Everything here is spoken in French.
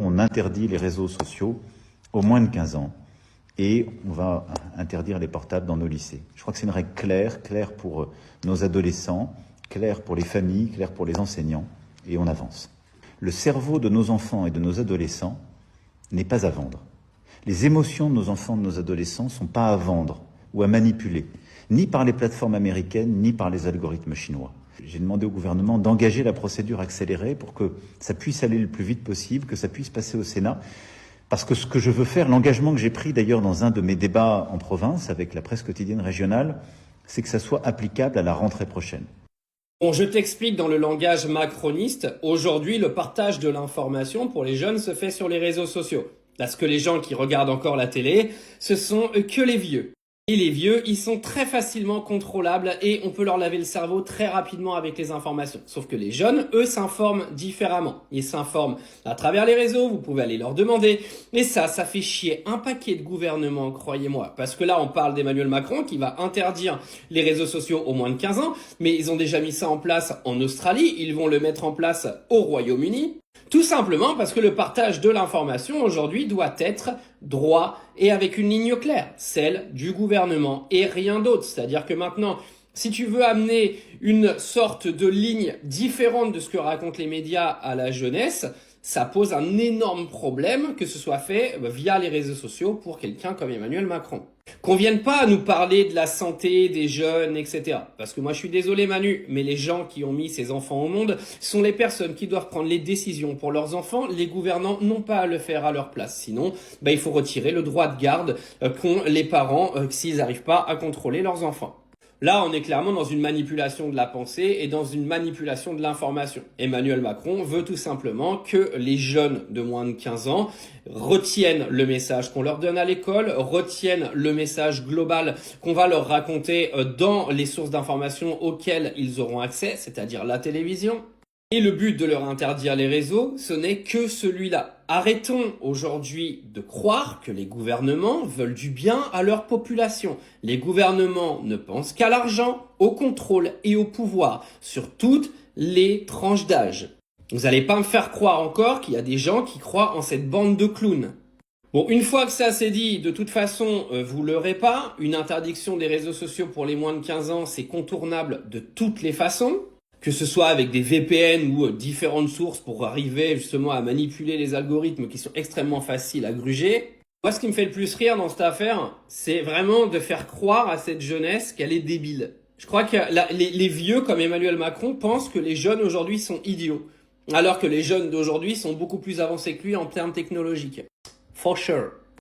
On interdit les réseaux sociaux aux moins de 15 ans et on va interdire les portables dans nos lycées. Je crois que c'est une règle claire pour nos adolescents, claire pour les familles, claire pour les enseignants, et on avance. Le cerveau de nos enfants et de nos adolescents n'est pas à vendre. Les émotions de nos enfants et de nos adolescents ne sont pas à vendre ou à manipuler, ni par les plateformes américaines, ni par les algorithmes chinois. J'ai demandé au gouvernement d'engager la procédure accélérée pour que ça puisse aller le plus vite possible, que ça puisse passer au Sénat. Parce que ce que je veux faire, l'engagement que j'ai pris d'ailleurs dans un de mes débats en province avec la presse quotidienne régionale, c'est que ça soit applicable à la rentrée prochaine. Bon, je t'explique dans le langage macroniste. Aujourd'hui, le partage de l'information pour les jeunes se fait sur les réseaux sociaux. Parce que les gens qui regardent encore la télé, ce sont que les vieux. Et les vieux, ils sont très facilement contrôlables et on peut leur laver le cerveau très rapidement avec les informations. Sauf que les jeunes, eux, s'informent différemment. Ils s'informent à travers les réseaux, vous pouvez aller leur demander. Et ça fait chier un paquet de gouvernements, croyez-moi. Parce que là, on parle d'Emmanuel Macron qui va interdire les réseaux sociaux aux moins de 15 ans. Mais ils ont déjà mis ça en place en Australie. Ils vont le mettre en place au Royaume-Uni. Tout simplement parce que le partage de l'information aujourd'hui doit être droit et avec une ligne claire, celle du gouvernement et rien d'autre. C'est-à-dire que maintenant, si tu veux amener une sorte de ligne différente de ce que racontent les médias à la jeunesse, ça pose un énorme problème que ce soit fait via les réseaux sociaux pour quelqu'un comme Emmanuel Macron. Qu'on vienne pas nous parler de la santé des jeunes, etc. Parce que moi je suis désolé Manu, mais les gens qui ont mis ces enfants au monde sont les personnes qui doivent prendre les décisions pour leurs enfants. Les gouvernants n'ont pas à le faire à leur place. Sinon, il faut retirer le droit de garde qu'ont les parents s'ils n'arrivent pas à contrôler leurs enfants. Là, on est clairement dans une manipulation de la pensée et dans une manipulation de l'information. Emmanuel Macron veut tout simplement que les jeunes de moins de 15 ans retiennent le message qu'on leur donne à l'école, retiennent le message global qu'on va leur raconter dans les sources d'information auxquelles ils auront accès, c'est-à-dire la télévision. Et le but de leur interdire les réseaux, ce n'est que celui-là. Arrêtons aujourd'hui de croire que les gouvernements veulent du bien à leur population. Les gouvernements ne pensent qu'à l'argent, au contrôle et au pouvoir sur toutes les tranches d'âge. Vous n'allez pas me faire croire encore qu'il y a des gens qui croient en cette bande de clowns. Bon, une fois que ça c'est dit, de toute façon, vous l'aurez pas. Une interdiction des réseaux sociaux pour les moins de 15 ans, c'est contournable de toutes les façons. Que ce soit avec des VPN ou différentes sources pour arriver justement à manipuler les algorithmes qui sont extrêmement faciles à gruger. Moi, ce qui me fait le plus rire dans cette affaire, c'est vraiment de faire croire à cette jeunesse qu'elle est débile. Je crois que les vieux comme Emmanuel Macron pensent que les jeunes aujourd'hui sont idiots, alors que les jeunes d'aujourd'hui sont beaucoup plus avancés que lui en termes technologiques. For sure.